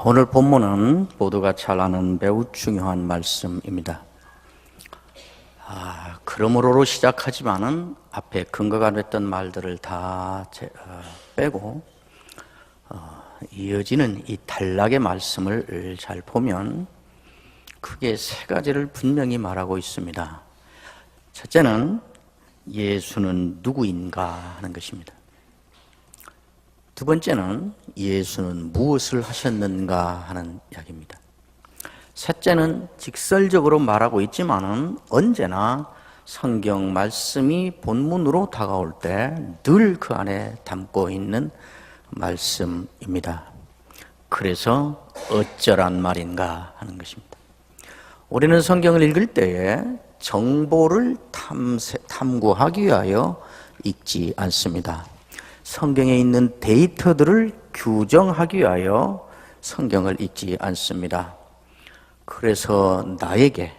오늘 본문은 모두가 잘 아는 매우 중요한 말씀입니다. 그러므로로 시작하지만은 앞에 근거가 됐던 말들을 다 빼고 이어지는 이 단락의 말씀을 잘 보면 크게 세 가지를 분명히 말하고 있습니다. 첫째는 예수는 누구인가 하는 것입니다. 두 번째는 예수는 무엇을 하셨는가 하는 이야기입니다. 셋째는 직설적으로 말하고 있지만은 언제나 성경 말씀이 본문으로 다가올 때 늘 그 안에 담고 있는 말씀입니다. 그래서 어쩌란 말인가 하는 것입니다. 우리는 성경을 읽을 때에 정보를 탐구하기 위하여 읽지 않습니다. 성경에 있는 데이터들을 규정하기 위하여 성경을 읽지 않습니다. 그래서 나에게,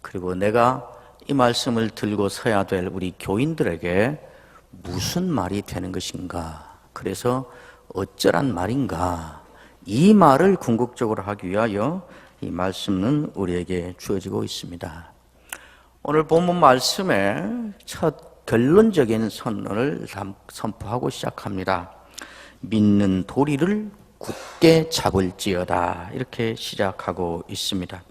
그리고 내가 이 말씀을 들고 서야 될 우리 교인들에게 무슨 말이 되는 것인가, 그래서 어쩌란 말인가, 이 말을 궁극적으로 하기 위하여 이 말씀은 우리에게 주어지고 있습니다. 오늘 본문 말씀의 첫 결론적인 선언을 선포하고 시작합니다. 믿는 도리를 굳게 잡을지어다, 이렇게 시작하고 있습니다.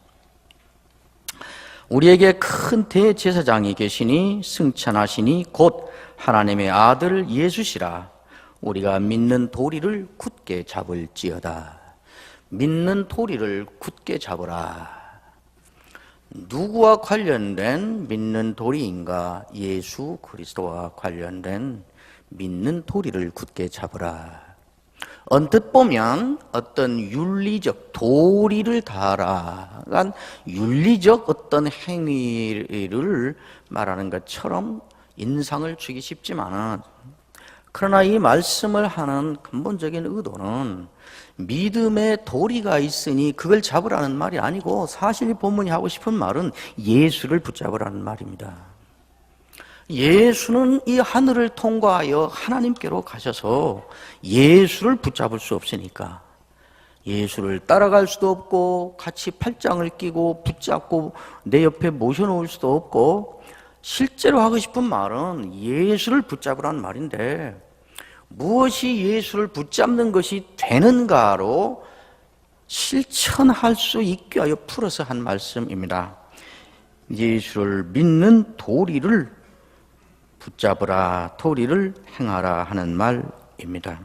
우리에게 큰 대제사장이 계시니 승천하시니 곧 하나님의 아들 예수시라. 우리가 믿는 도리를 굳게 잡을지어다. 믿는 도리를 굳게 잡으라. 누구와 관련된 믿는 도리인가? 예수 그리스도와 관련된 믿는 도리를 굳게 잡으라. 언뜻 보면 어떤 윤리적 도리를 다하라, 윤리적 어떤 행위를 말하는 것처럼 인상을 주기 쉽지만은, 그러나 이 말씀을 하는 근본적인 의도는 믿음의 도리가 있으니 그걸 잡으라는 말이 아니고, 사실 이 본문이 하고 싶은 말은 예수를 붙잡으라는 말입니다. 예수는 이 하늘을 통과하여 하나님께로 가셔서 예수를 붙잡을 수 없으니까, 예수를 따라갈 수도 없고 같이 팔짱을 끼고 붙잡고 내 옆에 모셔놓을 수도 없고, 실제로 하고 싶은 말은 예수를 붙잡으라는 말인데, 무엇이 예수를 붙잡는 것이 되는가로 실천할 수 있게 하여 풀어서 한 말씀입니다. 예수를 믿는 도리를 붙잡으라, 도리를 행하라 하는 말입니다.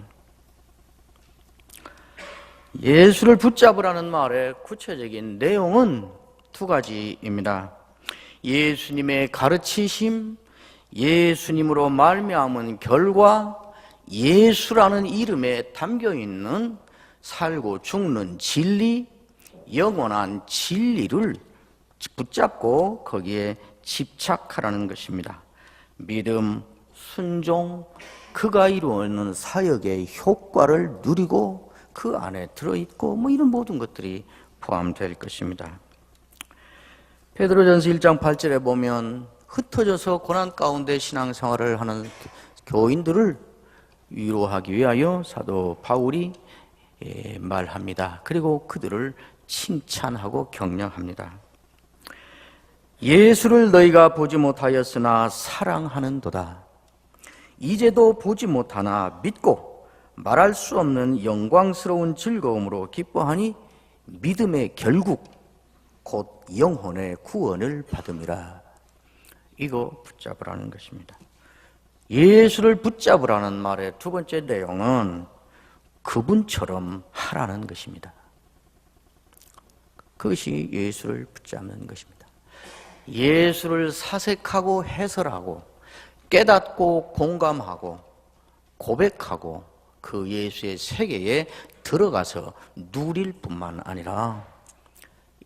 예수를 붙잡으라는 말의 구체적인 내용은 두 가지입니다. 예수님의 가르치심, 예수님으로 말미암은 결과, 예수라는 이름에 담겨있는 살고 죽는 진리, 영원한 진리를 붙잡고 거기에 집착하라는 것입니다. 믿음, 순종, 그가 이루는 사역의 효과를 누리고 그 안에 들어있고 이런 모든 것들이 포함될 것입니다. 베드로전서 1장 8절에 보면 흩어져서 고난 가운데 신앙생활을 하는 교인들을 위로하기 위하여 사도 바울이 말합니다. 그리고 그들을 칭찬하고 격려합니다. 예수를 너희가 보지 못하였으나 사랑하는도다. 이제도 보지 못하나 믿고 말할 수 없는 영광스러운 즐거움으로 기뻐하니 믿음의 결국 곧 영혼의 구원을 받음이라. 이거 붙잡으라는 것입니다. 예수를 붙잡으라는 말의 두 번째 내용은 그분처럼 하라는 것입니다. 그것이 예수를 붙잡는 것입니다. 예수를 사색하고 해설하고 깨닫고 공감하고 고백하고 그 예수의 세계에 들어가서 누릴 뿐만 아니라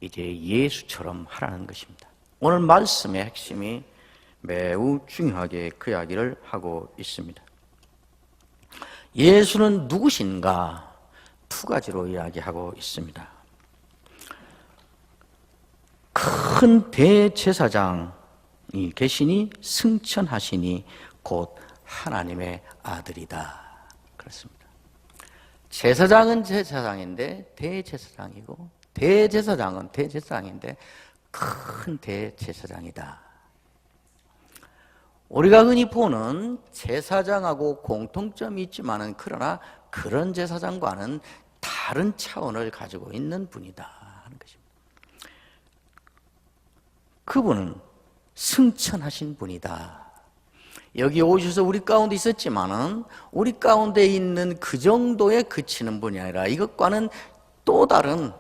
이제 예수처럼 하라는 것입니다. 오늘 말씀의 핵심이 매우 중요하게 그 이야기를 하고 있습니다. 예수는 누구신가? 두 가지로 이야기하고 있습니다. 큰 대제사장이 계시니 승천하시니 곧 하나님의 아들이다. 그렇습니다. 제사장은 제사장인데 대제사장이고, 대제사장은 대제사장인데 큰 대제사장이다. 우리가 흔히 보는 제사장하고 공통점이 있지만은 그러나 그런 제사장과는 다른 차원을 가지고 있는 분이다 하는 것입니다. 그분은 승천하신 분이다. 여기 오셔서 우리 가운데 있었지만은 우리 가운데 있는 그 정도에 그치는 분이 아니라 이것과는 또 다른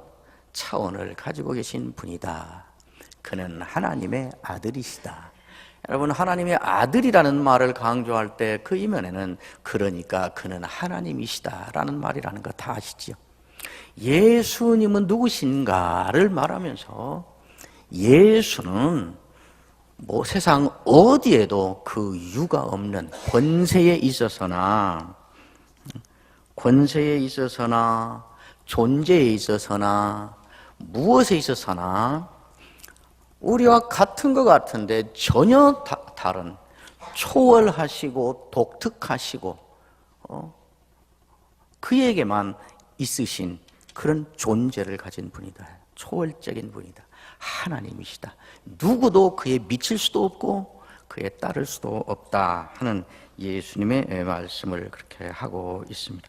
차원을 가지고 계신 분이다. 그는 하나님의 아들이시다. 여러분, 하나님의 아들이라는 말을 강조할 때 그 이면에는 그러니까 그는 하나님이시다라는 말이라는 거 다 아시죠? 예수님은 누구신가를 말하면서 예수는 세상 어디에도 그 유가 없는 권세에 있어서나 존재에 있어서나 무엇에 있어서나 우리와 같은 것 같은데 전혀 다른 초월하시고 독특하시고 그에게만 있으신 그런 존재를 가진 분이다. 초월적인 분이다. 하나님이시다. 누구도 그에 미칠 수도 없고 그에 따를 수도 없다 하는 예수님의 말씀을 그렇게 하고 있습니다.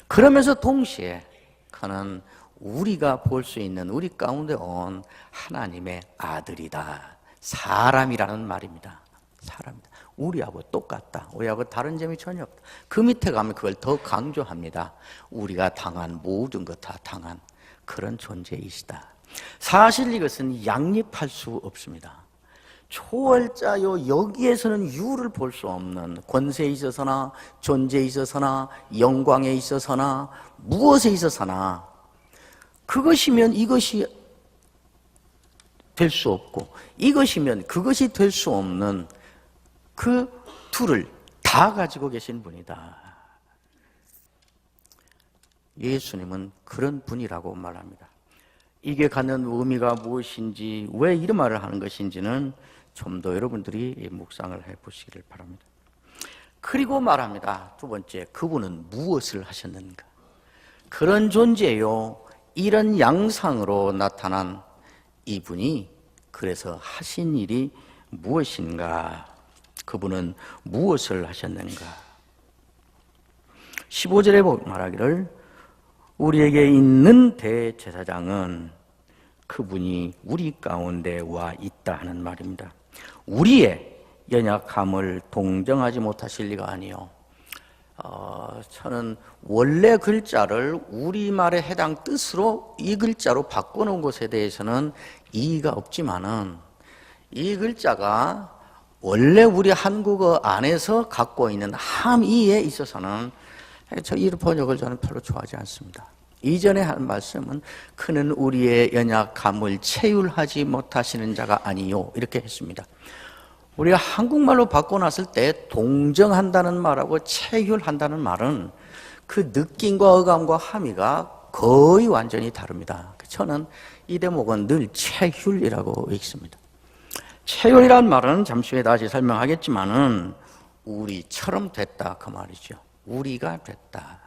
그러면서 동시에 그는 우리가 볼 수 있는 우리 가운데 온 하나님의 아들이다. 사람이라는 말입니다. 사람이다. 우리하고 똑같다. 우리하고 다른 점이 전혀 없다. 그 밑에 가면 그걸 더 강조합니다. 우리가 당한 모든 것 다 당한 그런 존재이시다. 사실 이것은 양립할 수 없습니다. 초월자요, 여기에서는 유를 볼 수 없는 권세에 있어서나 존재에 있어서나 영광에 있어서나 무엇에 있어서나 그것이면 이것이 될 수 없고 이것이면 그것이 될 수 없는 그 둘을 다 가지고 계신 분이다. 예수님은 그런 분이라고 말합니다. 이게 갖는 의미가 무엇인지, 왜 이런 말을 하는 것인지는 좀 더 여러분들이 묵상을 해보시기를 바랍니다. 그리고 말합니다. 두 번째, 그분은 무엇을 하셨는가? 그런 존재요, 이런 양상으로 나타난 이분이 그래서 하신 일이 무엇인가? 그분은 무엇을 하셨는가? 15절에 말하기를 우리에게 있는 대제사장은 그분이 우리 가운데 와 있다 하는 말입니다. 우리의 연약함을 동정하지 못하실 리가 아니요. 저는 원래 글자를 우리말에 해당 뜻으로 이 글자로 바꿔놓은 것에 대해서는 이의가 없지만은 이 글자가 원래 우리 한국어 안에서 갖고 있는 함의에 있어서는 이 번역을 저는 별로 좋아하지 않습니다. 이전에 한 말씀은 그는 우리의 연약함을 체휼하지 못하시는 자가 아니요 이렇게 했습니다. 우리가 한국말로 바꿔놨을 때 동정한다는 말하고 체휼한다는 말은 그 느낌과 어감과 함의가 거의 완전히 다릅니다. 저는 이 대목은 늘 체휼이라고 읽습니다. 체휼이란 말은 잠시 후에 다시 설명하겠지만은 우리처럼 됐다 그 말이죠. 우리가 됐다.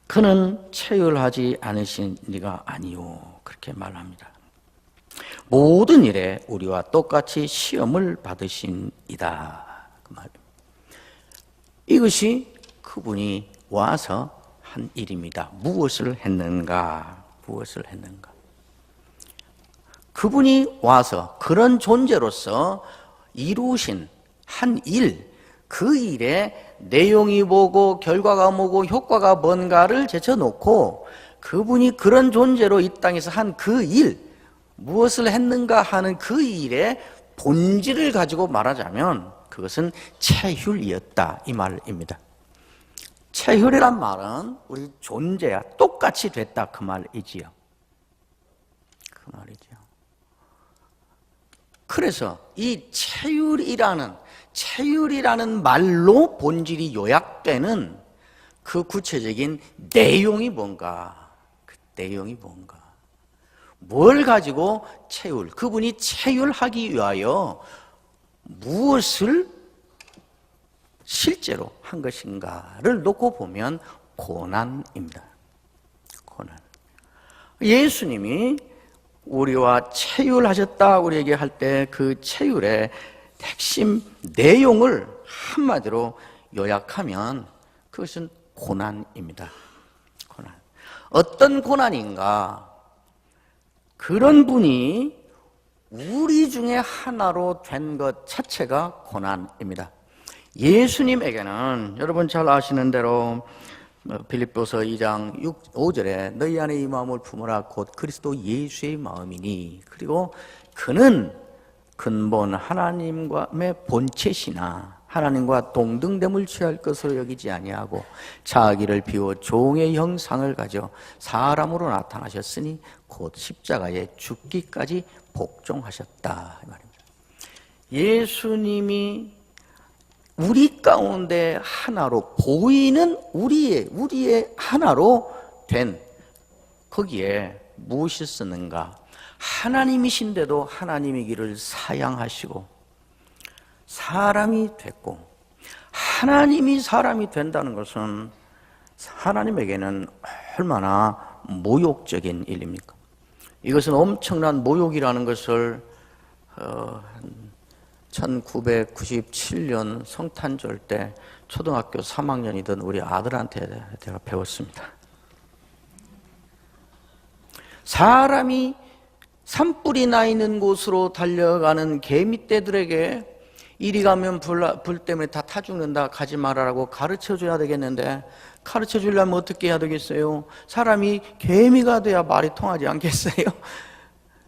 그는 체휼하지 않으신 이가 아니요 그렇게 말합니다. 모든 일에 우리와 똑같이 시험을 받으신 이다 그 말입니다. 이것이 그분이 와서 한 일입니다. 무엇을 했는가? 무엇을 했는가? 그분이 와서 그런 존재로서 이루신 한 일, 그 일의 내용이 뭐고 결과가 뭐고 효과가 뭔가를 제쳐놓고 그분이 그런 존재로 이 땅에서 한 그 일, 무엇을 했는가 하는 그 일의 본질을 가지고 말하자면 그것은 체휼이었다 이 말입니다. 체휼이란 말은 우리 존재와 똑같이 됐다 그 말이지요. 그 말이죠. 그래서 이 체휼이라는 말로 본질이 요약되는 그 구체적인 내용이 뭔가, 그 내용이 뭔가, 뭘 가지고 그분이 체휼하기 위하여 무엇을 실제로 한 것인가를 놓고 보면 고난입니다. 고난. 예수님이 우리와 체휼하셨다 우리에게 할 때 그 체휼의 핵심 내용을 한마디로 요약하면 그것은 고난입니다. 고난. 어떤 고난인가? 그런 분이 우리 중에 하나로 된 것 자체가 고난입니다. 예수님에게는 여러분 잘 아시는 대로 빌립보서 2장 5절에 너희 안에 이 마음을 품으라 곧 그리스도 예수의 마음이니 그리고 그는 근본 하나님과의 본체시나 하나님과 동등됨을 취할 것으로 여기지 아니하고 자기를 비워 종의 형상을 가져 사람으로 나타나셨으니 곧 십자가에 죽기까지 복종하셨다 이 말입니다. 예수님이 우리 가운데 하나로 보이는 우리의 하나로 된 거기에 무엇이 쓰는가? 하나님이신데도 하나님이기를 사양하시고 사람이 됐고 하나님이 사람이 된다는 것은 하나님에게는 얼마나 모욕적인 일입니까? 이것은 엄청난 모욕이라는 것을 1997년 성탄절 때 초등학교 3학년이던 우리 아들한테 제가 배웠습니다. 사람이 산불이 나 있는 곳으로 달려가는 개미떼들에게 이리 가면 불 때문에 다 타 죽는다 가지 말아라고 가르쳐줘야 되겠는데 가르쳐 주려면 어떻게 해야 되겠어요? 사람이 개미가 돼야 말이 통하지 않겠어요?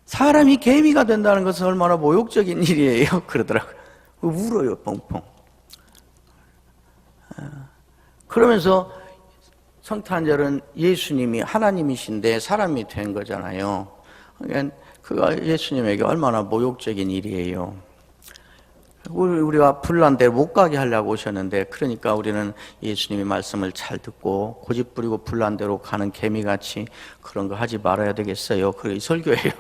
사람이 개미가 된다는 것은 얼마나 모욕적인 일이에요. 그러더라고요. 울어요, 펑펑. 그러면서 성탄절은 예수님이 하나님이신데 사람이 된 거잖아요. 그러니까 그가 예수님에게 얼마나 모욕적인 일이에요. 우리가 불난 데 못 가게 하려고 오셨는데 그러니까 우리는 예수님의 말씀을 잘 듣고 고집 부리고 불난 데로 가는 개미같이 그런 거 하지 말아야 되겠어요. 그게 설교예요.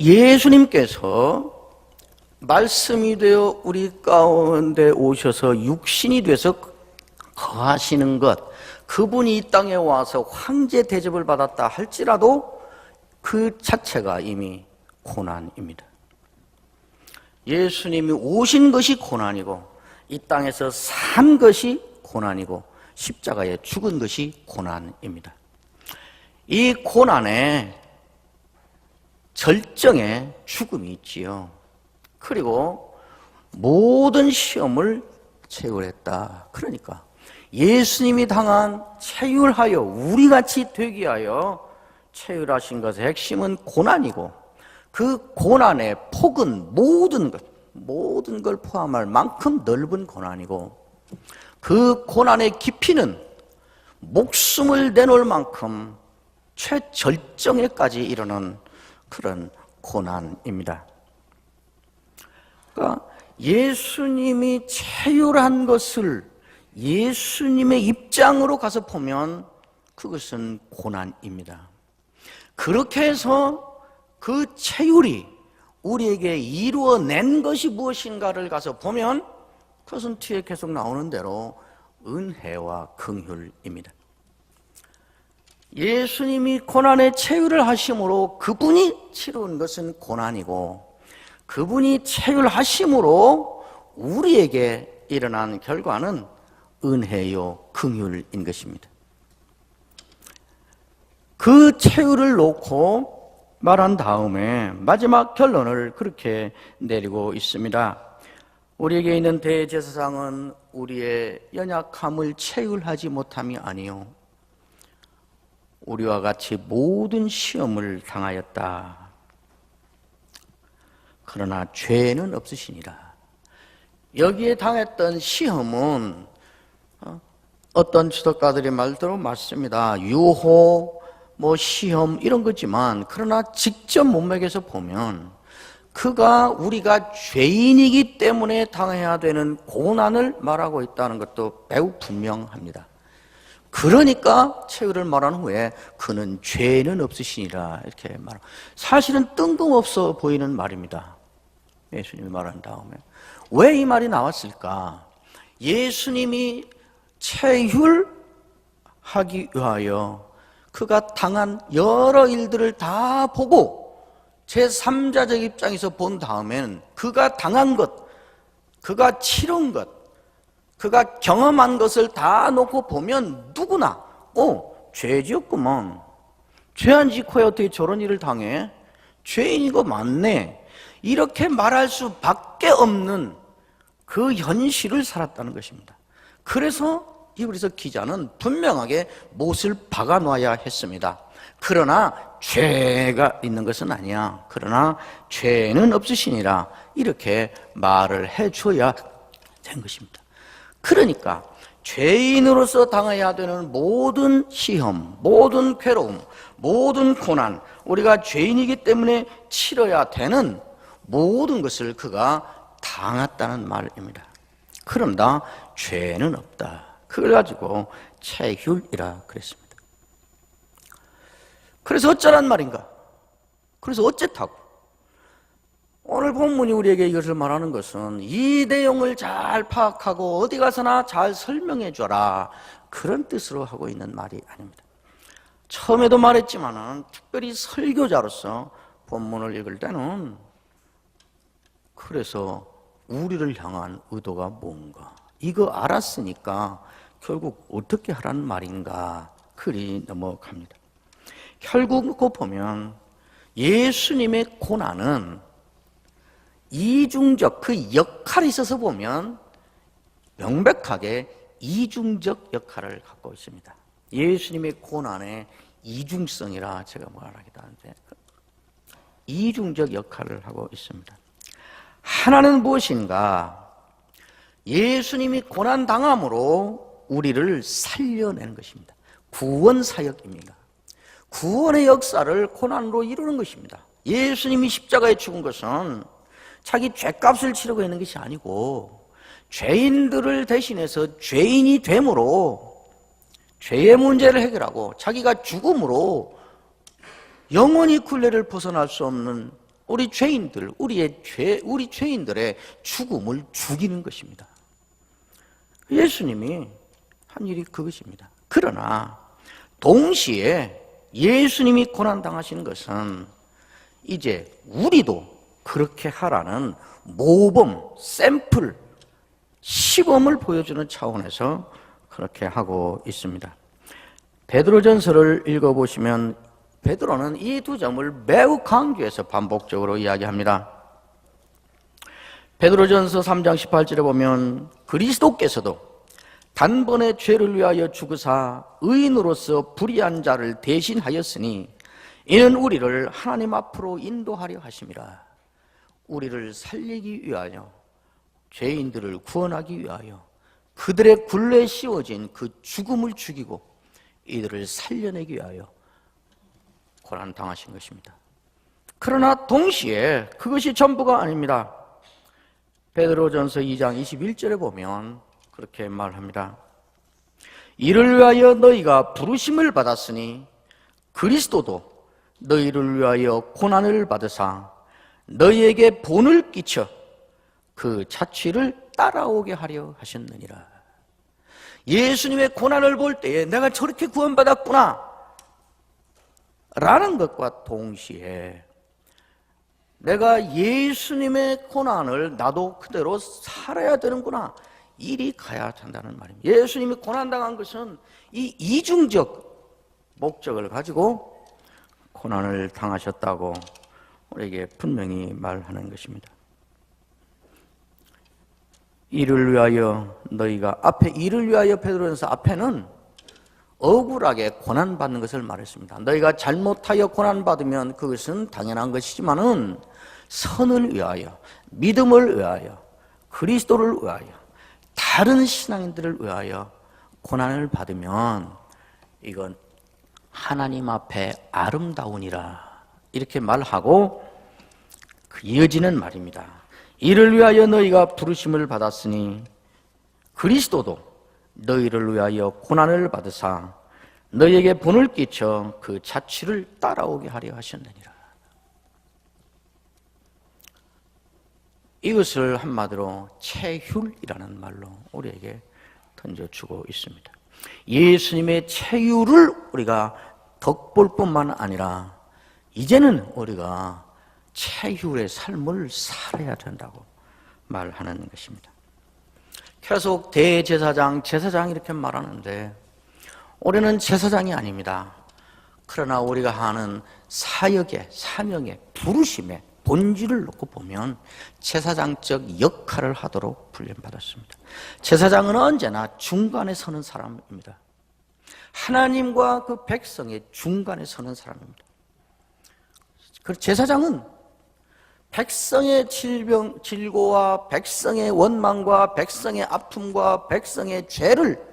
예수님께서 말씀이 되어 우리 가운데 오셔서 육신이 돼서 거하시는 것, 그분이 이 땅에 와서 황제 대접을 받았다 할지라도 그 자체가 이미 고난입니다. 예수님이 오신 것이 고난이고 이 땅에서 산 것이 고난이고 십자가에 죽은 것이 고난입니다. 이 고난에 절정의 죽음이 있지요. 그리고 모든 시험을 체휼했다. 그러니까 예수님이 당한 체휼하여 우리같이 되게 하여 체휼하신 것의 핵심은 고난이고 그 고난의 폭은 모든 걸 포함할 만큼 넓은 고난이고 그 고난의 깊이는 목숨을 내놓을 만큼 최절정에까지 이르는 그런 고난입니다. 그러니까 예수님이 체휼한 것을 예수님의 입장으로 가서 보면 그것은 고난입니다. 그렇게 해서 그 체휼이 우리에게 이루어낸 것이 무엇인가를 가서 보면 그것은 뒤에 계속 나오는 대로 은혜와 긍휼입니다. 예수님이 고난의 체휼을 하심으로 그분이 치른 것은 고난이고 그분이 체휼하심으로 우리에게 일어난 결과는 은혜요 긍휼인 것입니다. 그 체휼을 놓고 말한 다음에 마지막 결론을 그렇게 내리고 있습니다. 우리에게 있는 대제사장은 우리의 연약함을 체휼하지 못함이 아니요 우리와 같이 모든 시험을 당하였다. 그러나 죄는 없으시니라. 여기에 당했던 시험은 어떤 지도가들의 말대로 맞습니다. 유혹, 시험 이런 거지만 그러나 직접 문맥에서 보면 그가 우리가 죄인이기 때문에 당해야 되는 고난을 말하고 있다는 것도 매우 분명합니다. 그러니까 체휼을 말한 후에 그는 죄는 없으시니라 이렇게 말합니다. 사실은 뜬금없어 보이는 말입니다. 예수님이 말한 다음에. 왜 이 말이 나왔을까? 예수님이 체휼하기 위하여 그가 당한 여러 일들을 다 보고 제3자적 입장에서 본 다음에는 그가 당한 것, 그가 치른 것, 그가 경험한 것을 다 놓고 보면 누구나 죄 지었구먼, 죄 안 짓고야 어떻게 저런 일을 당해? 죄인이고 맞네, 이렇게 말할 수밖에 없는 그 현실을 살았다는 것입니다. 그래서 히브리서 기자는 분명하게 못을 박아놔야 했습니다. 그러나 죄가 있는 것은 아니야. 그러나 죄는 없으시니라. 이렇게 말을 해줘야 된 것입니다. 그러니까 죄인으로서 당해야 되는 모든 시험, 모든 괴로움, 모든 고난, 우리가 죄인이기 때문에 치러야 되는 모든 것을 그가 당했다는 말입니다. 그런다 죄는 없다. 그걸 가지고 체휼이라 그랬습니다. 그래서 어쩌란 말인가? 그래서 어쨌다고? 오늘 본문이 우리에게 이것을 말하는 것은 이 내용을 잘 파악하고 어디 가서나 잘 설명해 줘라, 그런 뜻으로 하고 있는 말이 아닙니다. 처음에도 말했지만은 특별히 설교자로서 본문을 읽을 때는 그래서 우리를 향한 의도가 뭔가, 이거 알았으니까 결국 어떻게 하라는 말인가, 그리 넘어갑니다. 결국 놓고 보면 예수님의 고난은 이중적, 그 역할에 있어서 보면 명백하게 이중적 역할을 갖고 있습니다. 예수님의 고난의 이중성이라 제가 말하기도 하는데, 이중적 역할을 하고 있습니다. 하나는 무엇인가? 예수님이 고난당함으로 우리를 살려내는 것입니다. 구원 사역입니다. 구원의 역사를 고난으로 이루는 것입니다. 예수님이 십자가에 죽은 것은 자기 죄값을 치르고 있는 것이 아니고 죄인들을 대신해서 죄인이 됨으로 죄의 문제를 해결하고 자기가 죽음으로 영원히 굴레를 벗어날 수 없는 우리 죄인들, 우리 죄인들의 죽음을 죽이는 것입니다. 예수님이 한 일이 그것입니다. 그러나 동시에 예수님이 고난당하시는 것은 이제 우리도 그렇게 하라는 모범, 샘플, 시범을 보여주는 차원에서 그렇게 하고 있습니다. 베드로전서를 읽어보시면 베드로는 이 두 점을 매우 강조해서 반복적으로 이야기합니다. 베드로전서 3장 18절에 보면 그리스도께서도 단번에 죄를 위하여 죽으사 의인으로서 불의한 자를 대신하였으니 이는 우리를 하나님 앞으로 인도하려 하심이라. 우리를 살리기 위하여, 죄인들을 구원하기 위하여 그들의 굴레에 씌워진 그 죽음을 죽이고 이들을 살려내기 위하여 고난당하신 것입니다. 그러나 동시에 그것이 전부가 아닙니다. 베드로전서 2장 21절에 보면 그렇게 말합니다. 이를 위하여 너희가 부르심을 받았으니 그리스도도 너희를 위하여 고난을 받으사 너희에게 본을 끼쳐 그 자취를 따라오게 하려 하셨느니라. 예수님의 고난을 볼 때에 내가 저렇게 구원받았구나 라는 것과 동시에 내가 예수님의 고난을 나도 그대로 살아야 되는구나, 이리 가야 한다는 말입니다. 예수님이 고난당한 것은 이 이중적 목적을 가지고 고난을 당하셨다고 우리에게 분명히 말하는 것입니다. 이를 위하여 너희가, 앞에 이를 위하여 베드로전서 앞에는 억울하게 고난받는 것을 말했습니다. 너희가 잘못하여 고난받으면 그것은 당연한 것이지만은 선을 위하여, 믿음을 위하여, 그리스도를 위하여, 다른 신앙인들을 위하여 고난을 받으면 이건 하나님 앞에 아름다우니라, 이렇게 말하고 이어지는 말입니다. 이를 위하여 너희가 부르심을 받았으니 그리스도도 너희를 위하여 고난을 받으사 너희에게 본을 끼쳐 그 자취를 따라오게 하려 하셨느니라. 이것을 한마디로 체휼이라는 말로 우리에게 던져주고 있습니다. 예수님의 체휼을 우리가 덕볼 뿐만 아니라 이제는 우리가 체휼의 삶을 살아야 된다고 말하는 것입니다. 계속 대제사장, 제사장 이렇게 말하는데 우리는 제사장이 아닙니다. 그러나 우리가 하는 사역의, 사명의, 부르심의 본질을 놓고 보면 제사장적 역할을 하도록 훈련받았습니다. 제사장은 언제나 중간에 서는 사람입니다. 하나님과 그 백성의 중간에 서는 사람입니다. 그 제사장은 백성의 질고와 백성의 원망과 백성의 아픔과 백성의 죄를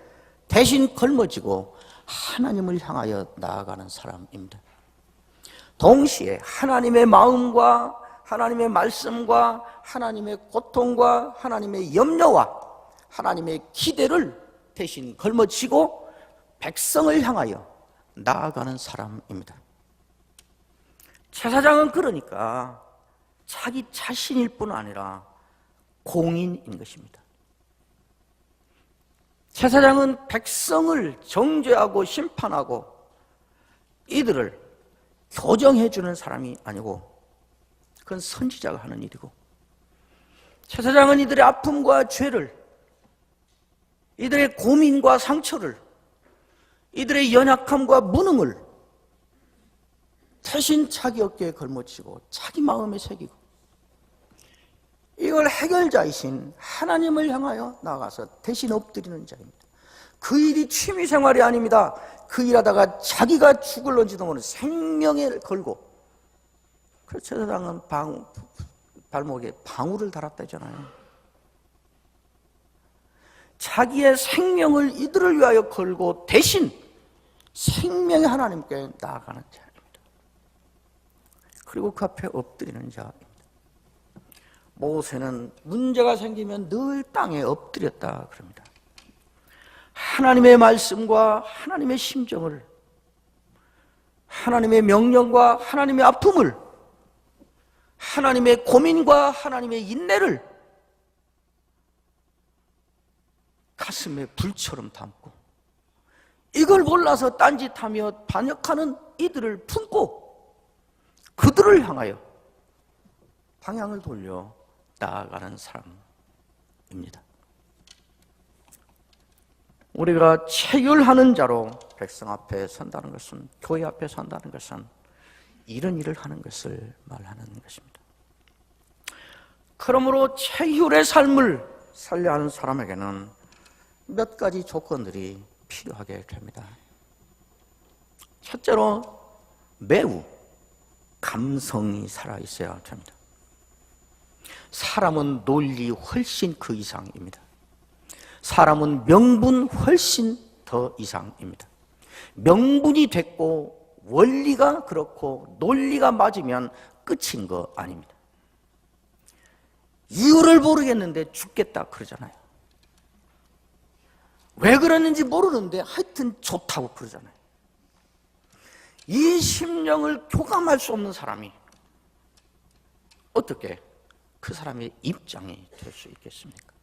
대신 걸머지고 하나님을 향하여 나아가는 사람입니다. 동시에 하나님의 마음과 하나님의 말씀과 하나님의 고통과 하나님의 염려와 하나님의 기대를 대신 걸머지고 백성을 향하여 나아가는 사람입니다. 제사장은 그러니까 자기 자신일 뿐 아니라 공인인 것입니다. 제사장은 백성을 정죄하고 심판하고 이들을 교정해 주는 사람이 아니고 그건 선지자가 하는 일이고, 제사장은 이들의 아픔과 죄를, 이들의 고민과 상처를, 이들의 연약함과 무능을 대신 자기 어깨에 걸머쥐고 자기 마음에 새기고 이걸 해결자이신 하나님을 향하여 나가서 대신 엎드리는 자입니다. 그 일이 취미생활이 아닙니다. 그 일하다가 자기가 죽을런지도 모르는 생명을 걸고, 그래서 제사장은 발목에 방울을 달았다잖아요. 자기의 생명을 이들을 위하여 걸고 대신 생명의 하나님께 나아가는 자입니다. 그리고 그 앞에 엎드리는 자입니다. 모세는 문제가 생기면 늘 땅에 엎드렸다 그럽니다. 하나님의 말씀과 하나님의 심정을, 하나님의 명령과 하나님의 아픔을, 하나님의 고민과 하나님의 인내를 가슴에 불처럼 담고 이걸 몰라서 딴짓하며 반역하는 이들을 품고 그들을 향하여 방향을 돌려 나아가는 사람입니다. 우리가 체휼하는 자로 백성 앞에 선다는 것은, 교회 앞에 선다는 것은 이런 일을 하는 것을 말하는 것입니다. 그러므로 체휼의 삶을 살려 하는 사람에게는 몇 가지 조건들이 필요하게 됩니다. 첫째로 매우 감성이 살아있어야 됩니다. 사람은 논리 훨씬 그 이상입니다. 사람은 명분 훨씬 더 이상입니다. 명분이 됐고 원리가 그렇고 논리가 맞으면 끝인 거 아닙니다. 이유를 모르겠는데 죽겠다 그러잖아요. 왜 그러는지 모르는데 하여튼 좋다고 그러잖아요. 이 심령을 교감할 수 없는 사람이 어떻게 그 사람의 입장이 될 수 있겠습니까?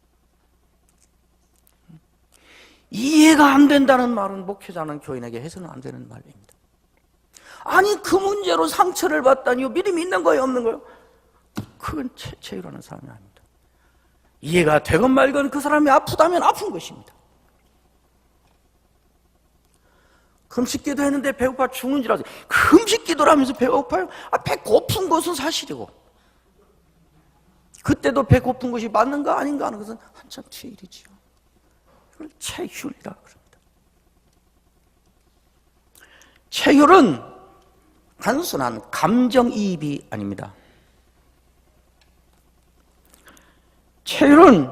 이해가 안 된다는 말은 목회자는 교인에게 해서는 안 되는 말입니다. 아니 그 문제로 상처를 받다니요, 믿음이 있는 거예요 없는 거예요? 그건 체휼하는 사람이 아닙니다. 이해가 되건 말건 그 사람이 아프다면 아픈 것입니다. 금식 기도했는데 배고파 죽는 줄 알았어요. 금식 기도를 하면서 배고파요? 배 고픈 것은 사실이고 그때도 배 고픈 것이 맞는가 아닌가 하는 것은 한참 뒤의 일이지요. 이걸 체휼이라 그럽니다. 체휼은 단순한 감정이입이 아닙니다. 체휼은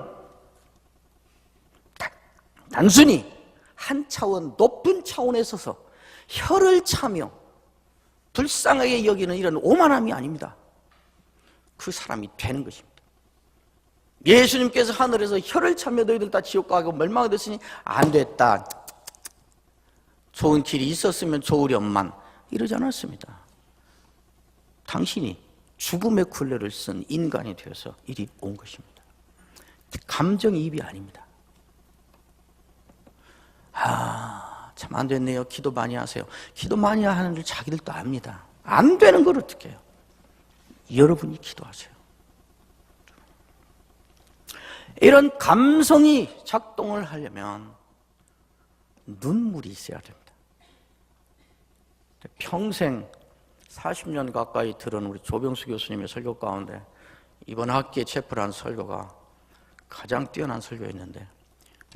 단순히 한 차원 높은 차원에 서서 혀를 차며 불쌍하게 여기는 이런 오만함이 아닙니다. 그 사람이 되는 것입니다. 예수님께서 하늘에서 혀를 차며 너희들 다 지옥 가고 멸망이 됐으니 안 됐다, 좋은 길이 있었으면 좋으련만 이러지 않았습니다. 당신이 죽음의 굴레를 쓴 인간이 되어서 이리 온 것입니다. 감정이입이 아닙니다. 참 안 됐네요. 기도 많이 하세요. 기도 많이 하는 줄 자기들도 압니다. 안 되는 걸 어떻게 해요? 여러분이 기도하세요. 이런 감성이 작동을 하려면 눈물이 있어야 됩니다. 평생 40년 가까이 들은 우리 조병수 교수님의 설교 가운데 이번 학기에 체프한 설교가 가장 뛰어난 설교였는데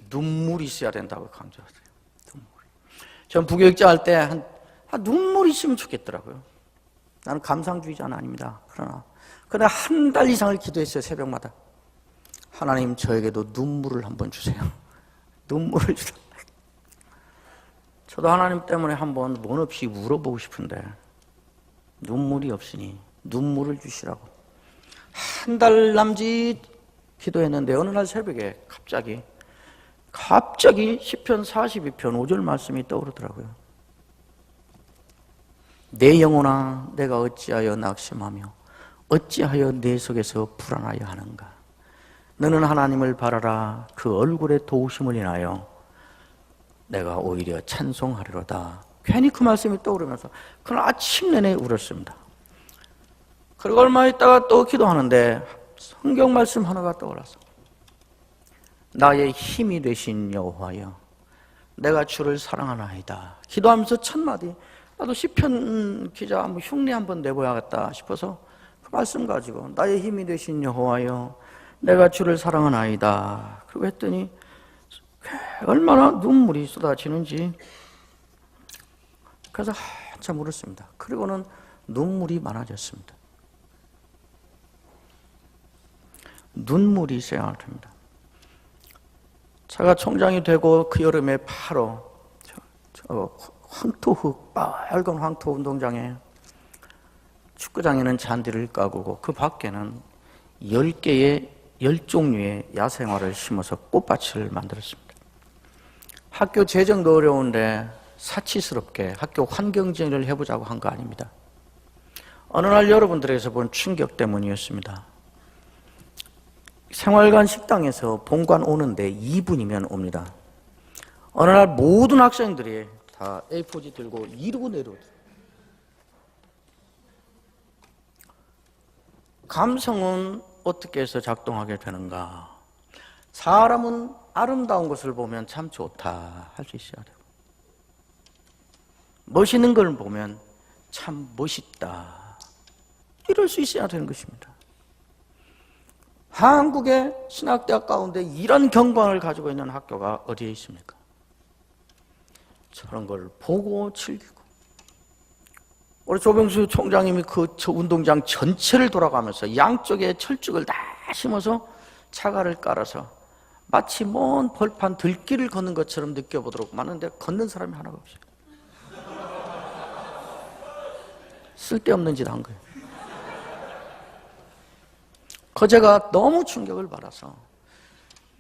눈물이 있어야 된다고 강조하세요. 눈물이. 전 부교육자 할 때 눈물이 있으면 좋겠더라고요. 나는 감상주의자는 아닙니다. 그러나 한 달 이상을 기도했어요. 새벽마다. 하나님 저에게도 눈물을 한번 주세요. 눈물을 주라. 저도 하나님 때문에 한번 문 없이 울어보고 싶은데 눈물이 없으니 눈물을 주시라고 한 달 남짓 기도했는데 어느 날 새벽에 갑자기 시편 42편 5절 말씀이 떠오르더라고요. 내 영혼아 내가 어찌하여 낙심하며 어찌하여 내 속에서 불안하여 하는가. 너는 하나님을 바라라. 그 얼굴의 도우심을 인하여 내가 오히려 찬송하리로다. 괜히 그 말씀이 떠오르면서 그날 아침 내내 울었습니다. 그리고 얼마 있다가 또 기도하는데 성경 말씀 하나가 떠올라서 나의 힘이 되신 여호와여 내가 주를 사랑하나이다. 기도하면서 첫 마디 나도 시편 기자 흉내 한번 내봐야겠다 싶어서 그 말씀 가지고 나의 힘이 되신 여호와여 내가 주를 사랑하나이다. 그리고 했더니 얼마나 눈물이 쏟아지는지 그래서 한참 울었습니다. 그리고는 눈물이 많아졌습니다. 눈물이 있어야 합니다. 제가 총장이 되고 그 여름에 바로 황토흙, 빨간 황토 운동장에 축구장에는 잔디를 까고 그 밖에는 10종류의 야생화를 심어서 꽃밭을 만들었습니다. 학교 재정도 어려운데 사치스럽게 학교 환경정리를 해보자고 한 거 아닙니다. 어느 날 여러분들에게서 본 충격 때문이었습니다. 생활관 식당에서 본관 오는데 2분이면 옵니다. 어느 날 모든 학생들이 다 A4지 들고 이러고 내려오죠. 감성은 어떻게 해서 작동하게 되는가? 사람은 아름다운 것을 보면 참 좋다 할 수 있어야 되고 멋있는 걸 보면 참 멋있다 이럴 수 있어야 되는 것입니다. 한국의 신학대학 가운데 이런 경관을 가지고 있는 학교가 어디에 있습니까? 저런 걸 보고 즐기고 우리 조병수 총장님이 그 운동장 전체를 돌아가면서 양쪽에 철쭉을 다 심어서 차가를 깔아서 마치 먼 벌판 들길을 걷는 것처럼 느껴보도록 하는데 걷는 사람이 하나가 없어요. 쓸데없는 짓 한 거예요. 제가 너무 충격을 받아서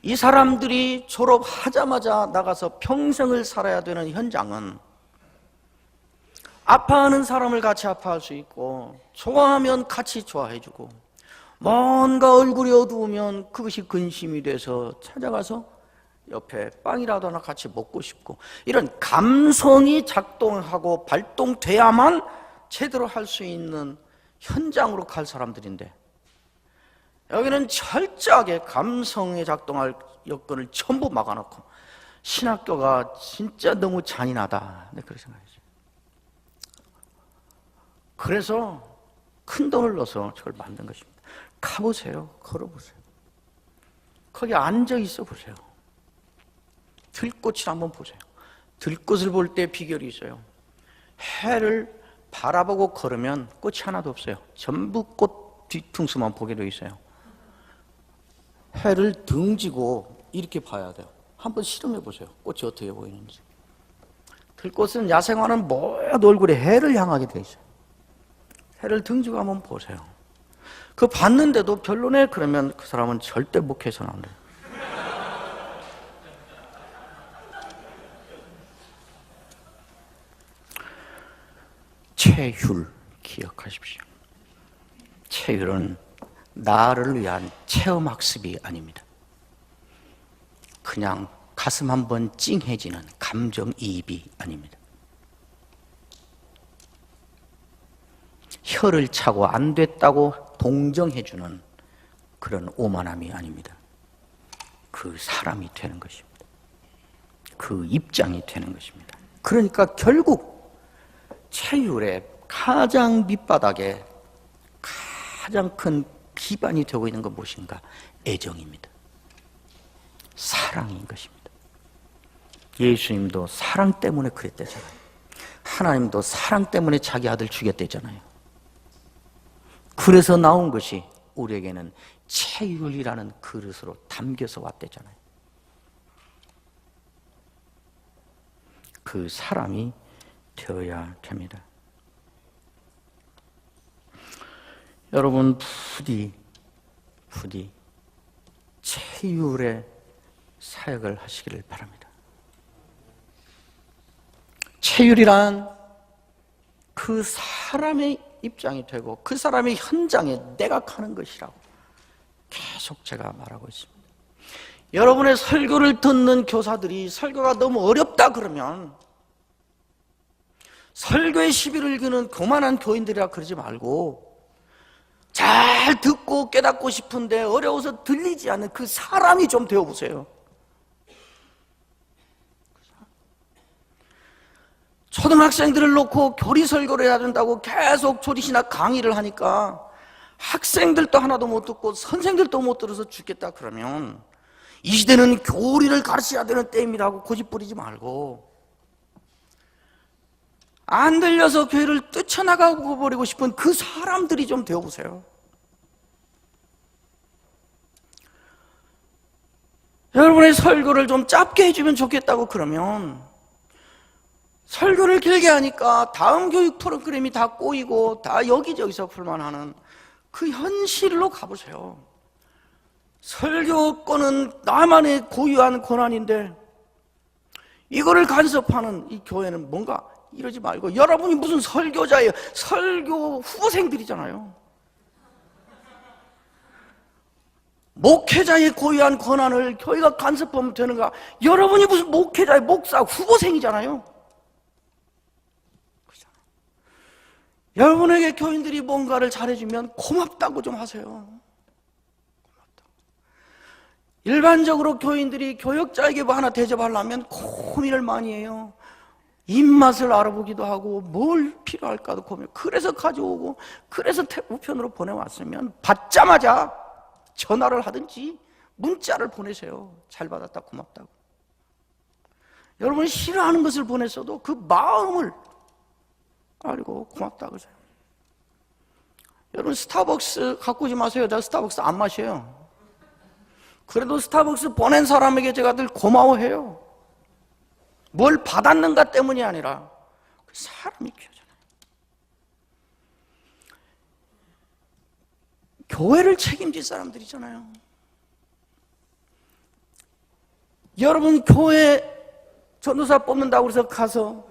이 사람들이 졸업하자마자 나가서 평생을 살아야 되는 현장은 아파하는 사람을 같이 아파할 수 있고 좋아하면 같이 좋아해주고 뭔가 얼굴이 어두우면 그것이 근심이 돼서 찾아가서 옆에 빵이라도 하나 같이 먹고 싶고 이런 감성이 작동하고 발동돼야만 제대로 할 수 있는 현장으로 갈 사람들인데 여기는 철저하게 감성에 작동할 여건을 전부 막아놓고 신학교가 진짜 너무 잔인하다. 네, 그렇게 생각했어요. 그래서 큰 돈을 넣어서 저걸 만든 것입니다. 가보세요. 걸어보세요. 거기 앉아 있어 보세요. 들꽃을 한번 보세요. 들꽃을 볼 때 비결이 있어요. 해를 바라보고 걸으면 꽃이 하나도 없어요. 전부 꽃 뒤통수만 보게 되어 있어요. 해를 등지고 이렇게 봐야 돼요. 한번 실험해 보세요. 꽃이 어떻게 보이는지. 들꽃은 야생화는 모두 얼굴에 해를 향하게 되어 있어요. 해를 등지고 한번 보세요. 그 봤는데도 별로네 그러면 그 사람은 절대 목회에서는 안 돼요. 최율 기억하십시오. 체육은 나를 위한 체험학습이 아닙니다. 그냥 가슴 한번 찡해지는 감정이입이 아닙니다. 혀를 차고 안 됐다고 동정해주는 그런 오만함이 아닙니다. 그 사람이 되는 것입니다. 그 입장이 되는 것입니다. 그러니까 결국 체율의 가장 밑바닥에 가장 큰 기반이 되고 있는 건 무엇인가? 애정입니다. 사랑인 것입니다. 예수님도 사랑 때문에 그랬대잖아요. 하나님도 사랑 때문에 자기 아들 죽였대잖아요. 그래서 나온 것이 우리에게는 체율이라는 그릇으로 담겨서 왔대잖아요. 그 사람이 되어야 됩니다. 여러분 부디 체율의 사역을 하시기를 바랍니다. 체율이란 그 사람의 입장이 되고 그 사람의 현장에 내가 가는 것이라고 계속 제가 말하고 있습니다. 여러분의 설교를 듣는 교사들이 설교가 너무 어렵다 그러면 설교의 시비를 거는 교만한 교인들이라 그러지 말고 잘 듣고 깨닫고 싶은데 어려워서 들리지 않는 그 사람이 좀 되어보세요. 초등학생들을 놓고 교리 설교를 해야 된다고 계속 조리신학 강의를 하니까 학생들도 하나도 못 듣고 선생들도 못 들어서 죽겠다 그러면 이 시대는 교리를 가르쳐야 되는 때입니다고 고집 부리지 말고 안 들려서 교회를 뛰쳐나가고 버리고 싶은 그 사람들이 좀 되어보세요. 여러분의 설교를 좀 짧게 해주면 좋겠다고 그러면 설교를 길게 하니까 다음 교육 프로그램이 다 꼬이고 다 여기저기서 불만하는 그 현실로 가보세요. 설교권은 나만의 고유한 권한인데 이거를 간섭하는 이 교회는 뭔가 이러지 말고 여러분이 무슨 설교자예요? 설교 후보생들이잖아요. 목회자의 고유한 권한을 교회가 간섭하면 되는가? 여러분이 무슨 목회자의 목사 후보생이잖아요. 여러분에게 교인들이 뭔가를 잘해주면 고맙다고 좀 하세요. 고맙다. 일반적으로 교인들이 교역자에게 뭐 하나 대접하려면 고민을 많이 해요. 입맛을 알아보기도 하고 뭘 필요할까도 고민. 그래서 가져오고 그래서 우편으로 보내왔으면 받자마자 전화를 하든지 문자를 보내세요. 잘 받았다 고맙다고. 여러분이 싫어하는 것을 보냈어도 그 마음을 알고 고맙다 그러세요. 여러분 스타벅스 갖고 오지 마세요. 나 스타벅스 안 마셔요. 그래도 스타벅스 보낸 사람에게 제가 늘 고마워해요. 뭘 받았는가 때문이 아니라 그 사람이 귀하잖아요. 교회를 책임질 사람들이잖아요. 여러분 교회 전도사 뽑는다고 해서 가서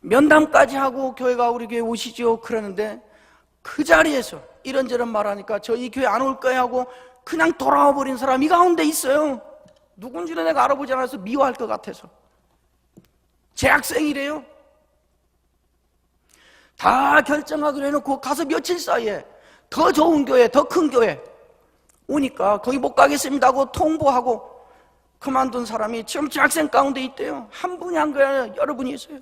면담까지 하고 교회가 우리 교회 오시죠 그러는데 그 자리에서 이런저런 말하니까 저 이 교회 안 올 거야 하고 그냥 돌아와 버린 사람이 가운데 있어요. 누군지는 내가 알아보지 않아서 미워할 것 같아서. 재학생이래요. 다 결정하기로 해놓고 가서 며칠 사이에 더 좋은 교회, 더 큰 교회 오니까 거기 못 가겠습니다 하고 통보하고 그만둔 사람이 지금 재학생 가운데 있대요. 한 분이 한 거야. 여러분이 있어요.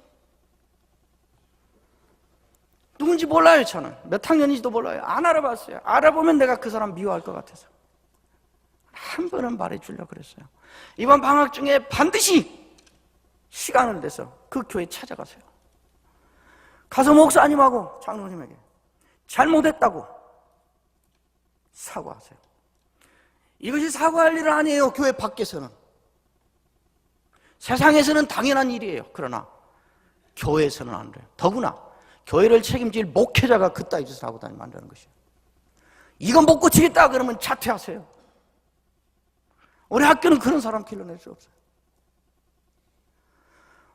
누군지 몰라요. 저는 몇 학년인지도 몰라요. 안 알아봤어요. 알아보면 내가 그 사람 미워할 것 같아서 한 번은 말해주려고 그랬어요. 이번 방학 중에 반드시 시간을 내서 그 교회 찾아가세요. 가서 목사님하고 장로님에게 잘못했다고 사과하세요. 이것이 사과할 일은 아니에요. 교회 밖에서는. 세상에서는 당연한 일이에요. 그러나 교회에서는 안 돼요. 더구나 교회를 책임질 목회자가 그따위 짓을 하고 다니면 안 되는 것이에요. 이건 못 고치겠다 그러면 자퇴하세요. 우리 학교는 그런 사람 길러낼 수 없어요.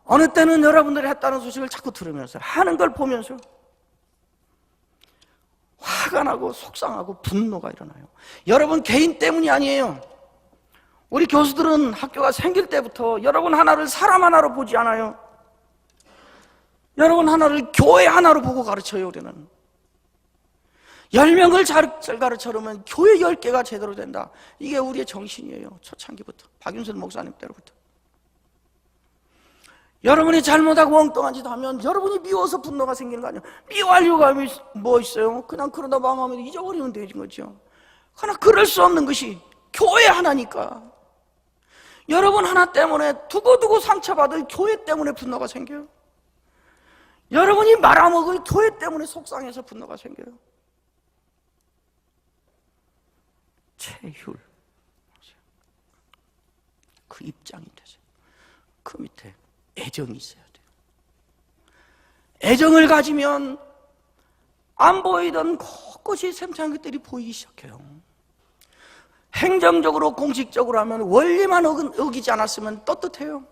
어느 때는 여러분들이 했다는 소식을 자꾸 들으면서 하는 걸 보면서 화가 미안하고 속상하고 분노가 일어나요. 여러분 개인 때문이 아니에요. 우리 교수들은 학교가 생길 때부터 여러분 하나를 사람 하나로 보지 않아요. 여러분 하나를 교회 하나로 보고 가르쳐요. 우리는 10명을 잘 가르쳐놓으면 교회 10개가 제대로 된다. 이게 우리의 정신이에요. 초창기부터 박윤선 목사님 때로부터. 여러분이 잘못하고 엉뚱한 짓 하면 여러분이 미워서 분노가 생기는 거 아니에요. 미워할 이유가 뭐 있어요? 그냥 그러다 마음하면 잊어버리면 되는 거죠. 그러나 그럴 수 없는 것이 교회 하나니까. 여러분 하나 때문에 두고두고 상처받을 교회 때문에 분노가 생겨요. 여러분이 말아먹을 교회 때문에 속상해서 분노가 생겨요. 체휼, 그 입장이 되세요. 그 밑에 애정이 있어야 돼요. 애정을 가지면 안 보이던 곳곳이 샘솟은 것들이 보이기 시작해요. 행정적으로 공식적으로 하면 원리만 어기지 않았으면 떳떳해요.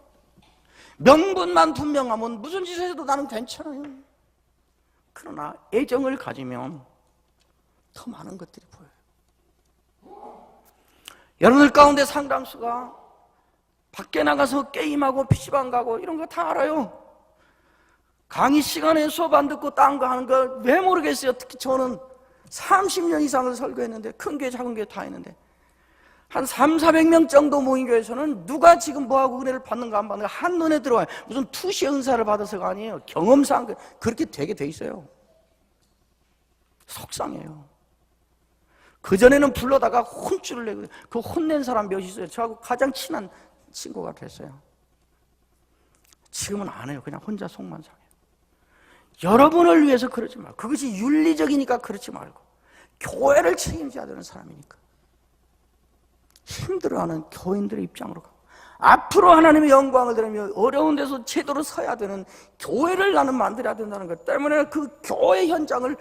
명분만 분명하면 무슨 짓을 해도 나는 괜찮아요. 그러나 애정을 가지면 더 많은 것들이 보여요. 여러분들 가운데 상당수가 밖에 나가서 게임하고 PC방 가고 이런 거 다 알아요. 강의 시간에 수업 안 듣고 딴 거 하는 거 왜 모르겠어요. 특히 저는 30년 이상을 설교했는데 큰 교회 작은 교회 다 했는데 한 300~400명 정도 모인 교회에서는 누가 지금 뭐하고 은혜를 받는가 안 받는가 한눈에 들어와요. 무슨 투시 은사를 받아서가 아니에요. 경험상 그렇게 되게 돼 있어요. 속상해요. 그전에는 불러다가 혼쭐을 내고 그 혼낸 사람 몇이 있어요. 저하고 가장 친한 친구가 됐어요. 지금은 안 해요. 그냥 혼자 속만 상해요. 여러분을 위해서 그러지 말고, 그것이 윤리적이니까 그렇지 말고 교회를 책임져야 되는 사람이니까 힘들어하는 교인들의 입장으로 가고 앞으로 하나님의 영광을 드리며 어려운 데서 제대로 서야 되는 교회를 나는 만들어야 된다는 것 때문에 그 교회 현장을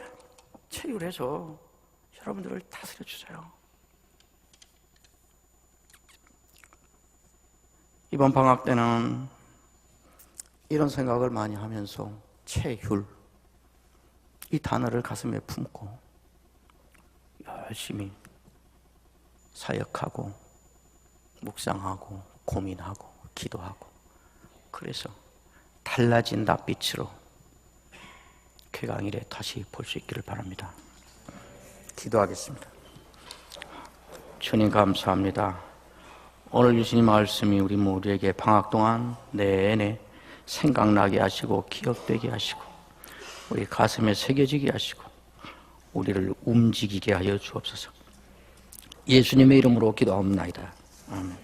체휼해서 여러분들을 다스려 주세요. 이번 방학 때는 이런 생각을 많이 하면서 체휼 이 단어를 가슴에 품고 열심히 사역하고 묵상하고 고민하고 기도하고 그래서 달라진 낯빛으로 쾌강일에 다시 볼 수 있기를 바랍니다. 기도하겠습니다. 주님 감사합니다. 오늘 주신 말씀이 우리 모두에게 방학 동안 내내 생각나게 하시고 기억되게 하시고 우리 가슴에 새겨지게 하시고 우리를 움직이게 하여 주옵소서. 예수님의 이름으로 기도하옵나이다. 아멘.